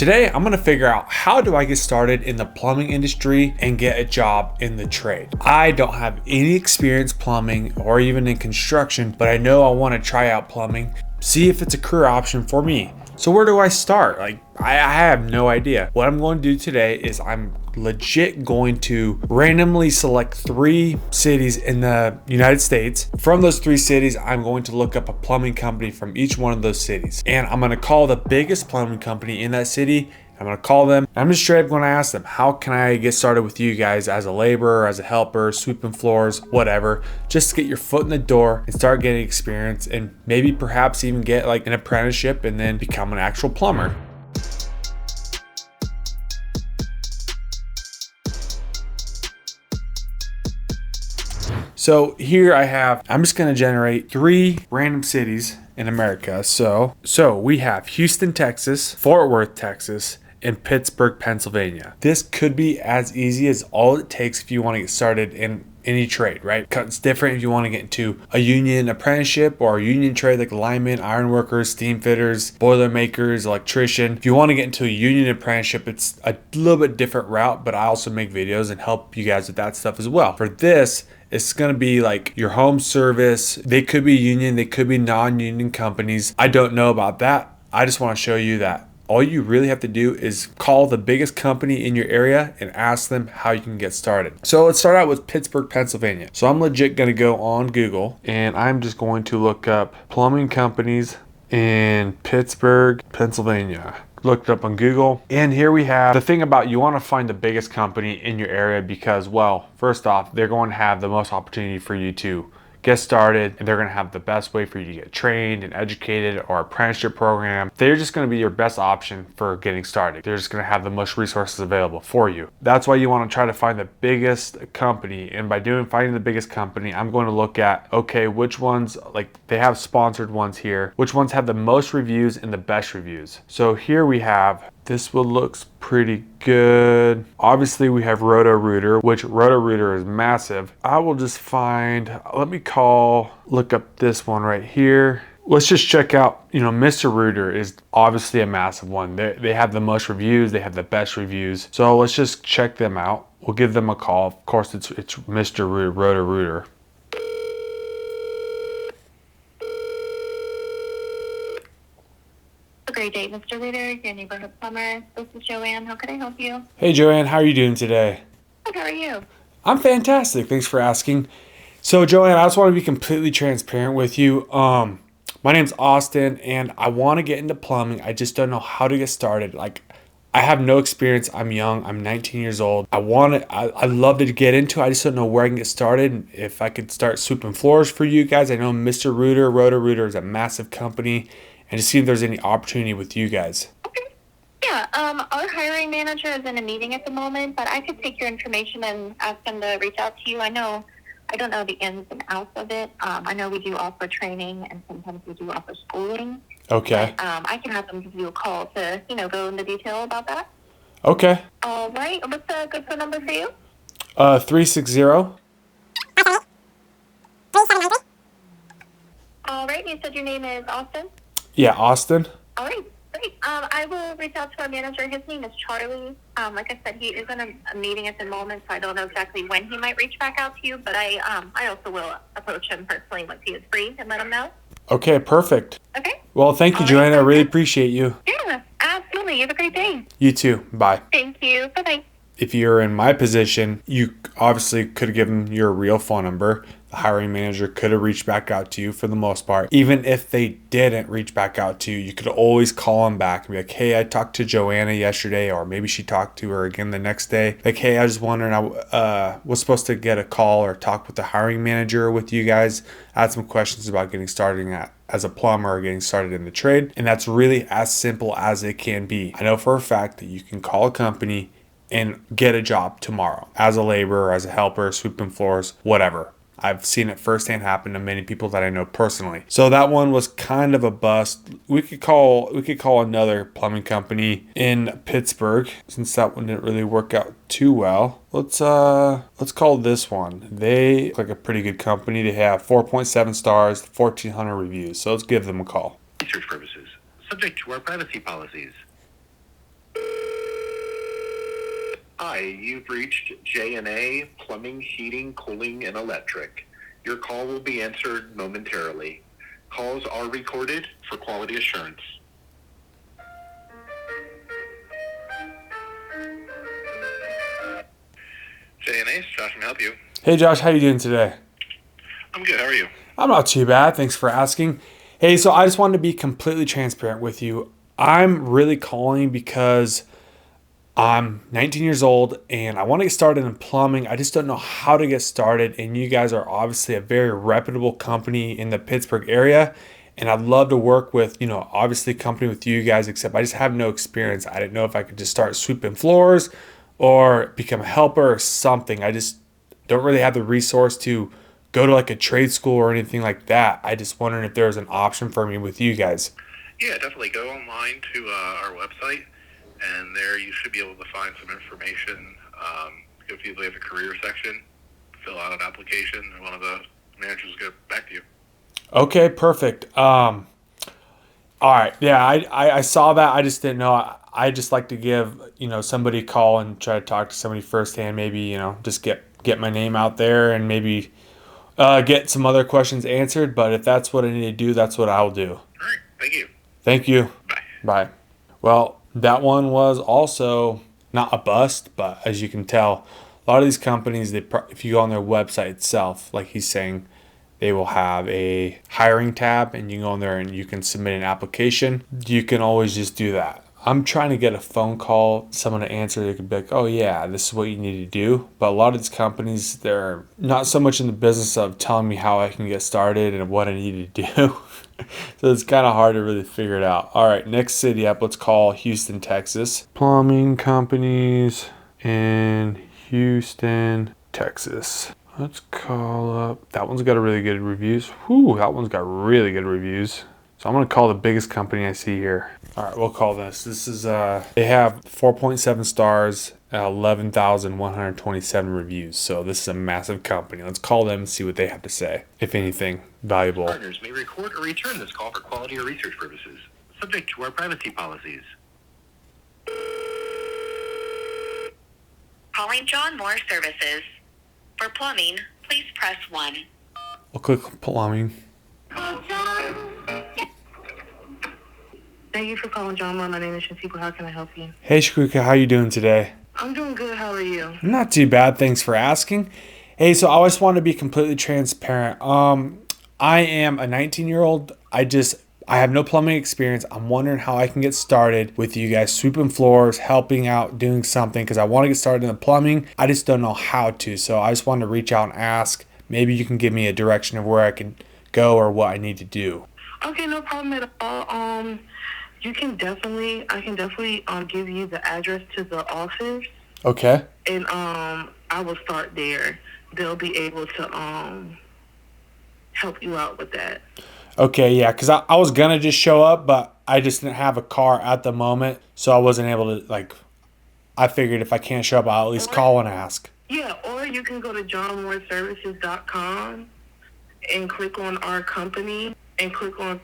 Today, I'm gonna figure out how do I get started in the plumbing industry and get a job in the trade. I don't have any experience plumbing or even in construction, but I know I wanna try out plumbing, see if it's a career option for me. So where do I start? I have no idea. What I'm going to do today is I'm legit going to randomly select 3 cities in the United States. From those 3 cities, I'm going to look up a plumbing company from each one of those cities. And I'm going to call the biggest plumbing company in that city. I'm going to call them. I'm just straight up going to ask them, how can I get started with you guys as a laborer, as a helper, sweeping floors, whatever, just to get your foot in the door and start getting experience and maybe perhaps even get like an apprenticeship and then become an actual plumber. So here I'm just going to generate 3 random cities in America. So we have Houston, Texas, Fort Worth, Texas, and Pittsburgh, Pennsylvania. This could be as easy as all it takes if you want to get started in any trade, right? It's different if you want to get into a union apprenticeship or a union trade like linemen, iron workers, steam fitters, boiler makers, electrician. If you want to get into a union apprenticeship, it's a little bit different route, but I also make videos and help you guys with that stuff as well. For this, it's going to be like your home service. They could be union, they could be non-union companies. I don't know about that. I just want to show you that all you really have to do is call the biggest company in your area and ask them how you can get started. So let's start out with Pittsburgh, Pennsylvania. So I'm legit going to go on Google and I'm just going to look up plumbing companies in Pittsburgh, Pennsylvania. Looked up on Google, and here we have the thing about you want to find the biggest company in your area because, well, first off, they're going to have the most opportunity for you to get started, and they're going to have the best way for you to get trained and educated, or apprenticeship program. They're just going to be your best option for getting started. They're just going to have the most resources available for you. That's why you want to try to find the biggest company, and by finding the biggest company, I'm going to look at, okay, which ones, like they have sponsored ones here, which ones have the most reviews and the best reviews. So here we have, this one looks pretty good. Obviously we have Roto-Rooter, which Roto-Rooter is massive. I will just look up this one right here. Let's just check out, Mr. Rooter is obviously a massive one. They have the most reviews, they have the best reviews. So let's just check them out. We'll give them a call. Of course, it's Mr. Rooter, Roto-Rooter. Great day, Mr. Rooter, your neighborhood plumber. This is Joanne. How can I help you? Hey, Joanne, how are you doing today? Good, how are you? I'm fantastic. Thanks for asking. So, Joanne, I just want to be completely transparent with you. My name's Austin, and I want to get into plumbing. I just don't know how to get started. I have no experience. I'm young. I'm 19 years old. I love to get into it. I just don't know where I can get started. If I could start sweeping floors for you guys. I know Mr. Rooter, Roto-Rooter is a massive company. And to see if there's any opportunity with you guys. Okay. Yeah, our hiring manager is in a meeting at the moment, but I could take your information and ask them to reach out to you. I don't know the ins and outs of it. I know we do offer training and sometimes we do offer schooling. Okay. But, I can have them give you a call to, go into detail about that. Okay. All right. What's a good phone number for you? 360. All right. You said your name is Austin? Yeah, Austin. All right, great. I will reach out to our manager. His name is Charlie. Like I said, he is in a meeting at the moment, so I don't know exactly when he might reach back out to you, but I also will approach him personally once he is free and let him know. Okay, perfect. Okay. Well, thank you, Joanne. I really appreciate you. Yeah, absolutely. You have a great day. You too. Bye. Thank you. Bye-bye. If you're in my position, you obviously could have given your real phone number. The hiring manager could have reached back out to you for the most part. Even if they didn't reach back out to you, you could always call them back and be like, hey, I talked to Joanna yesterday, or maybe she talked to her again the next day. Like, hey, I was wondering, I was supposed to get a call or talk with the hiring manager with you guys. I had some questions about getting started as a plumber or getting started in the trade. And that's really as simple as it can be. I know for a fact that you can call a company and get a job tomorrow as a laborer, as a helper, sweeping floors, whatever. I've seen it firsthand happen to many people that I know personally. So that one was kind of a bust. We could call another plumbing company in Pittsburgh, since that one didn't really work out too well. Let's call this one. They look like a pretty good company. They have 4.7 stars, 1,400 reviews. So let's give them a call. Research purposes, subject to our privacy policies. Hi, you've reached J&A Plumbing, Heating, Cooling, and Electric. Your call will be answered momentarily. Calls are recorded for quality assurance. J&A, Josh, can I help you? Hey Josh, how you doing today? I'm good. How are you? I'm not too bad. Thanks for asking. Hey, so I just wanted to be completely transparent with you. I'm really calling because I'm 19 years old and I want to get started in plumbing. I just don't know how to get started. And you guys are obviously a very reputable company in the Pittsburgh area. And I'd love to work with, obviously company with you guys, except I just have no experience. I didn't know if I could just start sweeping floors or become a helper or something. I just don't really have the resource to go to like a trade school or anything like that. I just wondering if there's an option for me with you guys. Yeah, definitely. Go online to our website, and there you should be able to find some information. If you have a career section, fill out an application, and one of the managers will get back to you. Okay, perfect. All right. Yeah, I saw that. I just didn't know. I just like to give, somebody a call and try to talk to somebody firsthand. Maybe, just get my name out there and maybe get some other questions answered. But if that's what I need to do, that's what I'll do. All right. Thank you. Thank you. Bye. Bye. Well, that one was also not a bust, but as you can tell, a lot of these companies, if you go on their website itself, like he's saying, they will have a hiring tab and you can go in there and you can submit an application. You can always just do that. I'm trying to get a phone call, someone to answer. They could be like, oh yeah, this is what you need to do. But a lot of these companies, they're not so much in the business of telling me how I can get started and what I need to do. So it's kind of hard to really figure it out. All right, next city up, let's call Houston, Texas. Plumbing companies in Houston, Texas. Let's call up, that one's got a really good reviews. Whew, that one's got really good reviews. So I'm gonna call the biggest company I see here. All right, we'll call this. This is, they have 4.7 stars, 11,127 reviews. So this is a massive company. Let's call them and see what they have to say, if anything valuable. Partners may record or return this call for quality or research purposes, subject to our privacy policies. Calling John Moore Services. For plumbing, please press 1. We'll click plumbing. Thank you for calling John Moore. My name is Shantika. How can I help you? Hey Shakrika, how you doing today? I'm doing good. How are you? Not too bad, thanks for asking. Hey, so I just want to be completely transparent. I am a 19-year-old. I have no plumbing experience. I'm wondering how I can get started with you guys sweeping floors, helping out, doing something because I want to get started in the plumbing. I just don't know how to. So I just wanted to reach out and ask. Maybe you can give me a direction of where I can go or what I need to do. Okay, no problem at all. I can definitely give you the address to the office. Okay. And I will start there. They'll be able to help you out with that. Okay, yeah, because I was going to just show up, but I just didn't have a car at the moment, so I wasn't able to, I figured if I can't show up, I'll at least call and ask. Yeah, or you can go to johnmooreservices.com and click on our company and click on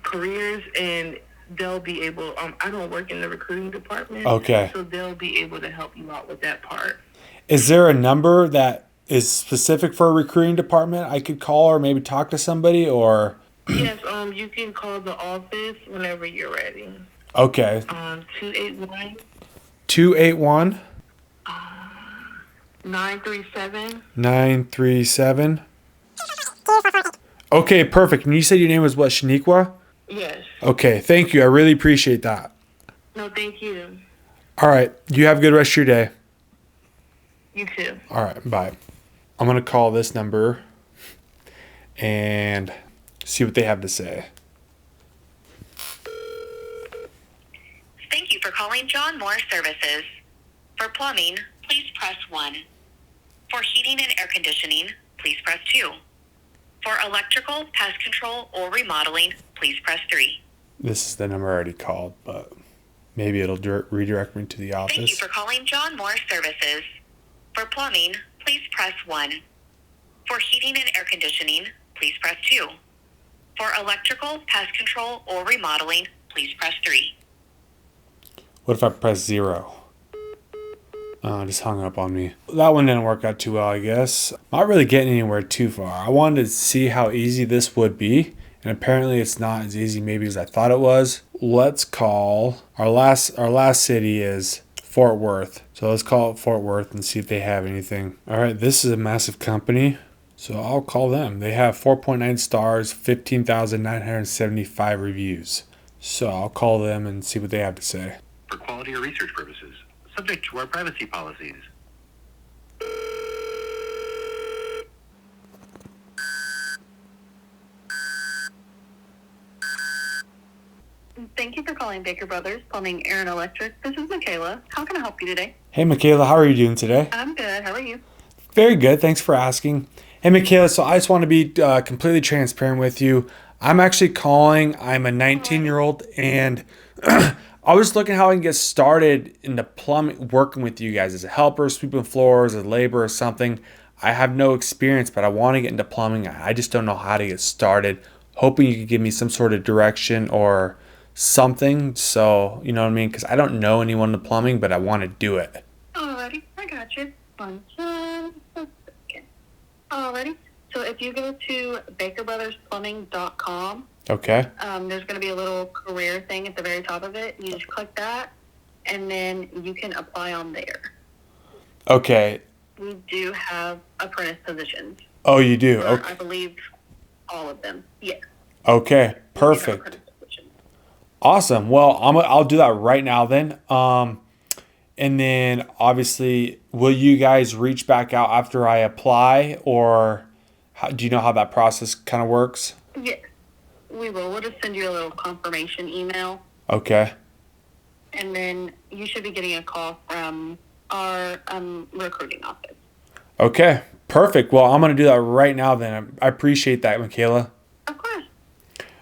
careers, and they'll be able, I don't work in the recruiting department. Okay. So they'll be able to help you out with that part. Is there a number that is specific for a recruiting department I could call or maybe talk to somebody or? Yes, you can call the office whenever you're ready. Okay. 281. 281. 937. 937. Okay, perfect. And you said your name was what, Shaniqua? Yes. Okay, thank you. I really appreciate that. No, thank you. All right. You have a good rest of your day. You too. All right, bye. I'm going to call this number and see what they have to say. Thank you for calling John Moore Services. For plumbing, please press 1. For heating and air conditioning, please press 2. For electrical, pest control, or remodeling, please press 3. This is the number I already called, but maybe it'll redirect me to the office. Thank you for calling John Moore Services. For plumbing, please press 1. For heating and air conditioning, please press 2. For electrical, pest control, or remodeling, please press 3. What if I press 0? Just hung up on me. That one didn't work out too well, I guess. Not really getting anywhere too far. I wanted to see how easy this would be, and apparently it's not as easy maybe as I thought it was. Let's call our last city is Fort Worth. So let's call it Fort Worth and see if they have anything. All right, this is a massive company, so I'll call them. They have 4.9 stars, 15,975 reviews. So I'll call them and see what they have to say. For quality or research purposes, subject to our privacy policies. Thank you for calling Baker Brothers Plumbing, Air, and Electric. This is Michaela. How can I help you today? Hey, Michaela, how are you doing today? I'm good. How are you? Very good. Thanks for asking. Hey, Michaela, so I just want to be completely transparent with you. I'm actually calling. I'm a 19-year-old, and I was looking how I can get started in the plumbing, working with you guys as a helper, sweeping floors, as a laborer, or something. I have no experience, but I want to get into plumbing. I just don't know how to get started. Hoping you could give me some sort of direction or something. So, you know what I mean? Because I don't know anyone in the plumbing, but I want to do it. Alrighty, I got you. Alrighty. So if you go to bakerbrothers.plumbing.com, Okay. there's going to be a little career thing at the very top of it. You just click that, and then you can apply on there. Okay. We do have apprentice positions. Oh, you do? For, Okay. I believe all of them. Yeah. Okay. We do have Perfect. apprentice positions. Awesome. Well, I'll do that right now then. And then obviously, will you guys reach back out after I apply, or do you know how that process kind of works? Yes, we will. We'll just send you a little confirmation email, Okay. and then you should be getting a call from our recruiting office. Okay. Perfect. Well, I'm going to do that right now then. I appreciate that, Michaela. Of course.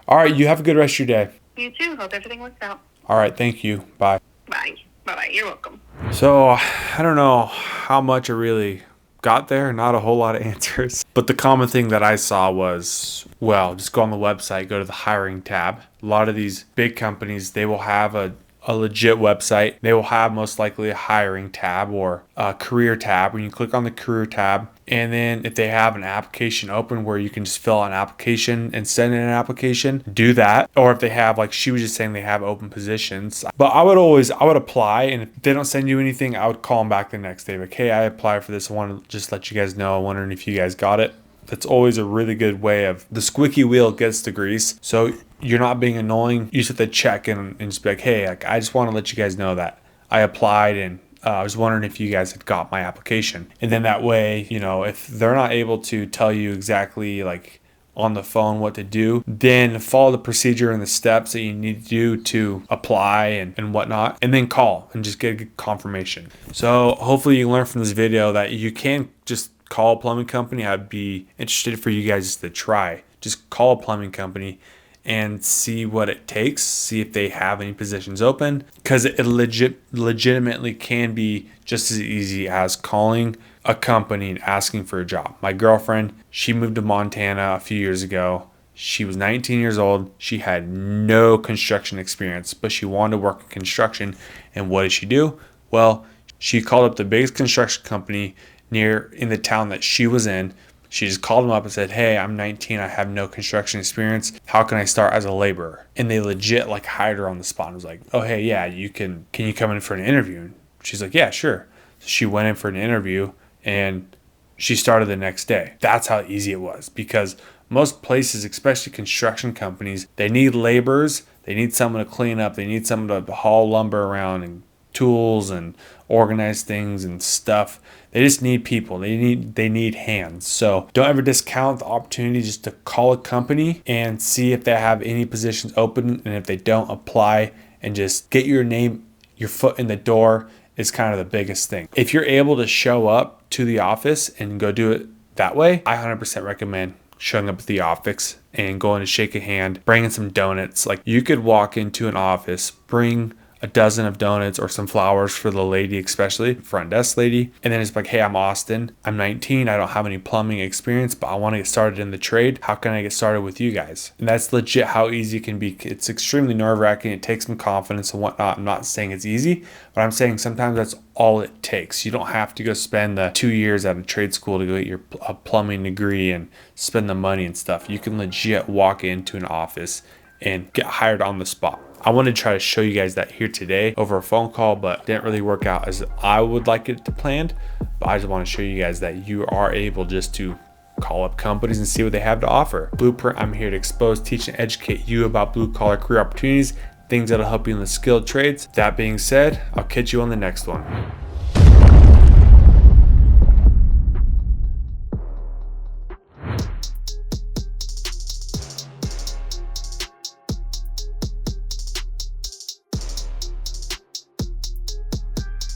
All right. You have a good rest of your day. You too. Hope everything works out. All right. Thank you. Bye. Bye. Bye-bye. You're welcome. So I don't know how much I really got there. Not a whole lot of answers. But the common thing that I saw was, well, just go on the website, go to the hiring tab. A lot of these big companies, they will have a legit website. They will have most likely a hiring tab or a career tab. When you click on the career tab, and then if they have an application open where you can just fill out an application and send in an application, do that. Or if they have, like she was just saying, they have open positions. But I would apply, and if they don't send you anything, I would call them back the next day. Like, hey, I applied for this. I want to just let you guys know. I'm wondering if you guys got it. That's always a really good way of the squeaky wheel gets the grease. So you're not being annoying. You just have to check and just be like, hey, like, I just want to let you guys know that I applied, and I was wondering if you guys had got my application. And then that way, you know, if they're not able to tell you exactly like on the phone what to do, then follow the procedure and the steps that you need to do to apply and whatnot, and then call and just get a confirmation. So hopefully you learn from this video that you can just call a plumbing company. I'd be interested for you guys to try. Just call a plumbing company and see what it takes, see if they have any positions open, because it legitimately can be just as easy as calling a company and asking for a job. My girlfriend, she moved to Montana a few years ago. She was 19 years old. She had no construction experience, but she wanted to work in construction. And what did she do? Well, she called up the biggest construction company in the town that she was in. She just called them up and said, hey, I'm 19. I have no construction experience. How can I start as a laborer? And they legit like hired her on the spot and was like, oh, hey, yeah, can you come in for an interview? And she's like, yeah, sure. So she went in for an interview and she started the next day. That's how easy it was, because most places, especially construction companies, they need laborers. They need someone to clean up. They need someone to haul lumber around and tools and organize things and stuff. They just need people. They need hands. So don't ever discount the opportunity just to call a company and see if they have any positions open, and if they don't, apply and just get your foot in the door is kind of the biggest thing. If you're able to show up to the office and go do it that way, I 100% recommend showing up at the office and going to shake a hand, bringing some donuts. Like, you could walk into an office, bring a dozen of donuts or some flowers for the lady, especially front desk lady. And then it's like, hey, I'm Austin. I'm 19. I don't have any plumbing experience, but I want to get started in the trade. How can I get started with you guys? And that's legit how easy it can be. It's extremely nerve-wracking. It takes some confidence and whatnot. I'm not saying it's easy, but I'm saying sometimes that's all it takes. You don't have to go spend the 2 years at a trade school to go get your plumbing degree and spend the money and stuff. You can legit walk into an office and get hired on the spot. I wanted to try to show you guys that here today over a phone call, but didn't really work out as I would like it to planned. But I just want to show you guys that you are able just to call up companies and see what they have to offer. Blueprint, I'm here to expose, teach, and educate you about blue collar career opportunities, things that'll help you in the skilled trades. That being said, I'll catch you on the next one.